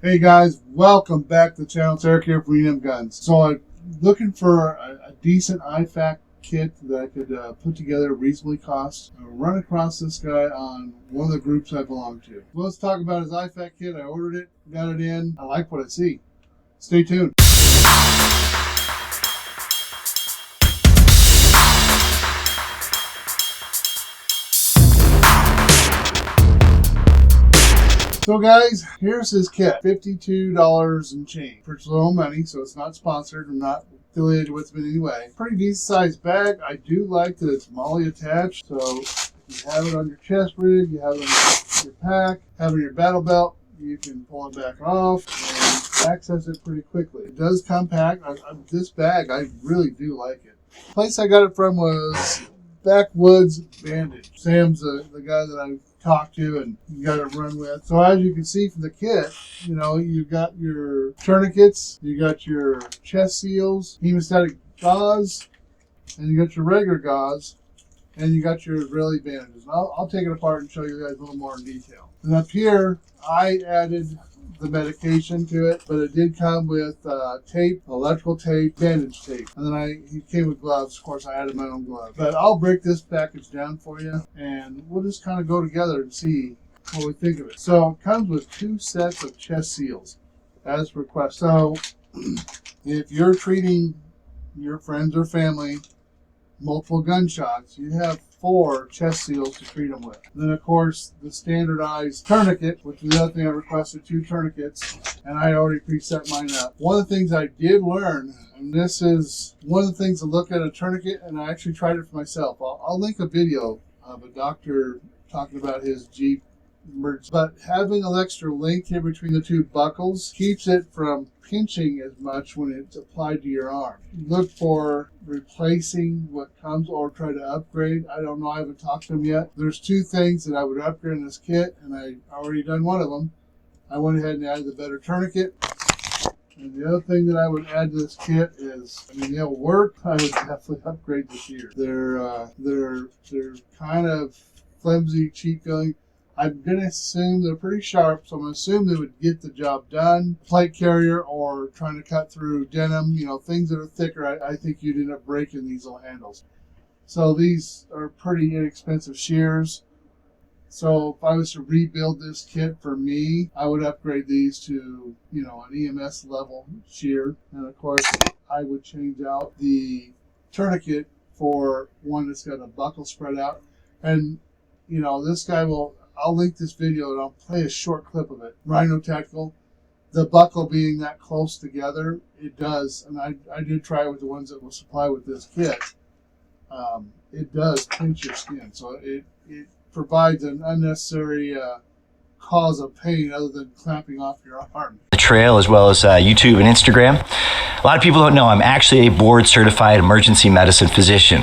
Hey guys, welcome back to the channel. It's Eric here from EM Guns. So I'm looking for a decent Ifac kit that I could put together reasonably cost. I run across this guy on one of the groups I belong to. Well, let's talk about his Ifac kit. I ordered it, got it in. I like what I see. Stay tuned. So guys, here's his kit. $52 and change. For little money, so it's not sponsored. I'm not affiliated with him in any way. Pretty decent sized bag. I do like that it's MOLLE attached. So you have it on your chest rig, you have it on your pack, have it on your battle belt. You can pull it back off and access it pretty quickly. It does come packed. This bag, I really do like it. The place I got it from was Backwoods Bandage. Sam's the guy that I talk to and you got to run with. So as you can see from the kit, you know, you've got your tourniquets, you got your chest seals, hemostatic gauze, and you got your regular gauze, and you got your Israeli bandages. I'll take it apart and show you guys a little more in detail. And up here, I added the medication to it, but it did come with tape, electrical tape, bandage tape, and then he came with gloves. Of course, I added my own gloves. But I'll break this package down for you, and we'll just kind of go together and see what we think of it. So it comes with 2 sets of chest seals, as requested. So if you're treating your friends or family multiple gunshots, you have 4 chest seals to treat them with. And then of course the standardized tourniquet, which is the other thing I requested, 2 tourniquets, and I already preset mine up. One of the things I did learn, and this is one of the things to look at a tourniquet, and I actually tried it for myself. I'll link a video of a doctor talking about his Jeep emergency. But having an extra link here between the 2 buckles keeps it from pinching as much when it's applied to your arm. Look for replacing what comes or try to upgrade. I don't know, I haven't talked to them yet. There's 2 things that I would upgrade in this kit, and I already done one of them. I went ahead and added the better tourniquet. And the other thing that I would add to this kit is, I mean, they'll work. I would definitely upgrade the shears. They're kind of flimsy, cheap going. I'm going to assume they're pretty sharp, so I'm going to assume they would get the job done. Plate carrier or trying to cut through denim, you know, things that are thicker, I think you'd end up breaking these little handles. So these are pretty inexpensive shears. So if I was to rebuild this kit for me, I would upgrade these to, you know, an EMS level shear. And of course, I would change out the tourniquet for one that's got a buckle spread out. And, you know, this guy I'll link this video and I'll play a short clip of it. Rhino Tactical, the buckle being that close together, it does, and I did try it with the ones that will supply with this kit. It does pinch your skin, so it provides an unnecessary cause of pain other than clamping off your arm. The trail as well as YouTube and Instagram. A lot of people don't know I'm actually a board certified emergency medicine physician.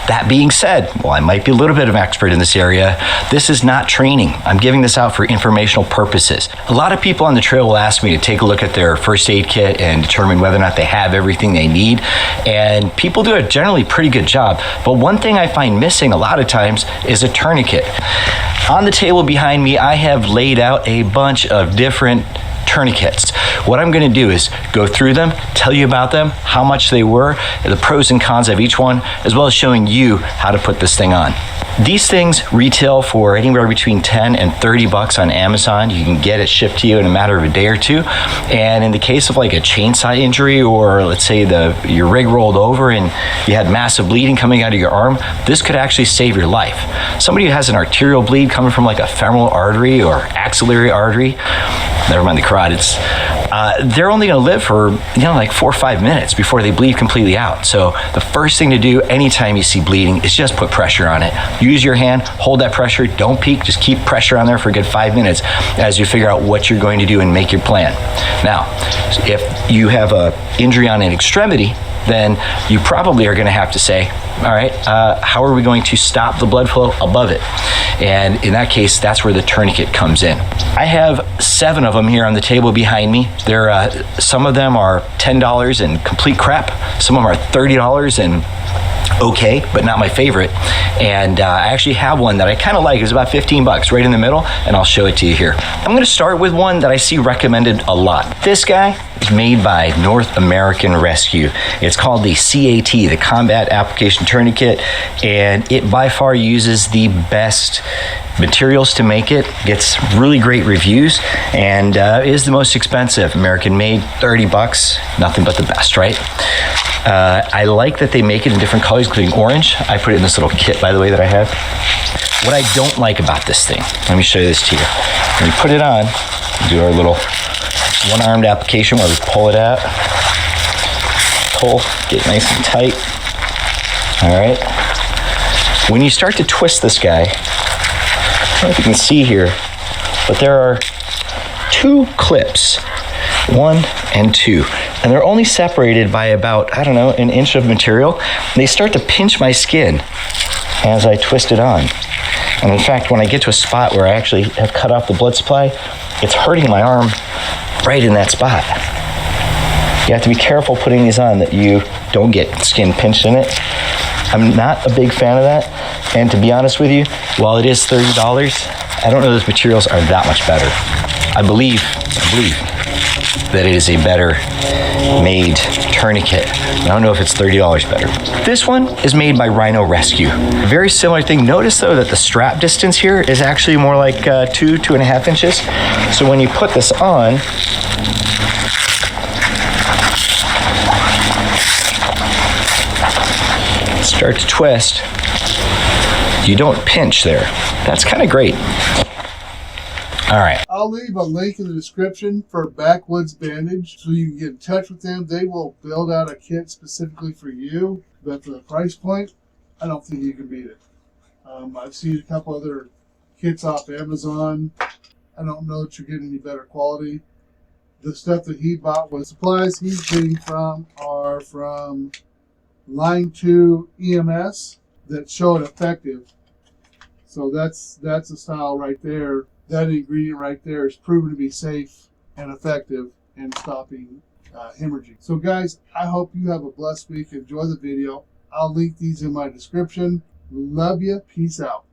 That being said, while I might be a little bit of an expert in this area, this is not training. I'm giving this out for informational purposes. A lot of people on the trail will ask me to take a look at their first aid kit and determine whether or not they have everything they need. And people do a generally pretty good job. But one thing I find missing a lot of times is a tourniquet. On the table behind me, I have laid out a bunch of different tourniquets. What I'm going to do is go through them, tell you about them, how much they were, the pros and cons of each one, as well as showing you how to put this thing on. These things retail for anywhere between 10 and 30 bucks on Amazon. You can get it shipped to you in a matter of a day or 2. And in the case of like a chainsaw injury, or let's say your rig rolled over and you had massive bleeding coming out of your arm, this could actually save your life. Somebody who has an arterial bleed coming from like a femoral artery or axillary artery, never mind the carotids, they're only going to live for, you know, like 4 or 5 minutes before they bleed completely out. So the first thing to do anytime you see bleeding is just put pressure on it. Use your hand, hold that pressure, don't peek, just keep pressure on there for a good 5 minutes as you figure out what you're going to do and make your plan. Now, if you have an injury on an extremity, then you probably are going to have to say, all right, how are we going to stop the blood flow above it? And in that case, that's where the tourniquet comes in. I have 7 of them here on the table behind me. Some of them are $10 and complete crap. Some of them are $30 and okay, but not my favorite. And I actually have one that I kind of like. It's about 15 bucks, right in the middle, and I'll show it to you here. I'm gonna start with one that I see recommended a lot. This guy is made by North American Rescue. It's called the CAT, the Combat Application Tourniquet, and it by far uses the best materials to make it. Gets really great reviews, and is the most expensive. American made, 30 bucks, nothing but the best, right? I like that they make it in different colors, including orange. I put it in this little kit, by the way, that I have. What I don't like about this thing, let me show you this to you. When we put it on, we do our little one-armed application where we pull it out, pull, get nice and tight. All right. When you start to twist this guy, I don't know if you can see here, but there are two clips, 1 and 2, and they're only separated by about, I don't know, an inch of material. They start to pinch my skin as I twist it on. And in fact, when I get to a spot where I actually have cut off the blood supply, it's hurting my arm right in that spot. You have to be careful putting these on that you don't get skin pinched in it. I'm not a big fan of that. And to be honest with you, while it is $30, I don't know those materials are that much better. I believe that it is a better made tourniquet. I don't know if it's $30 better. This one is made by Rhino Rescue. Very similar thing. Notice though that the strap distance here is actually more like 2.5 inches. So when you put this on, start to twist, you don't pinch there. That's kind of great. All right. I'll leave a link in the description for Backwoods Bandage so you can get in touch with them. They will build out a kit specifically for you, but for the price point, I don't think you can beat it. I've seen a couple other kits off Amazon. I don't know that you're getting any better quality. The stuff that he bought was supplies he's getting from are from Line 2 EMS that show it effective. So that's a style right there. That ingredient right there is proven to be safe and effective in stopping hemorrhaging. So guys, I hope you have a blessed week. Enjoy the video. I'll link these in my description. Love you. Peace out.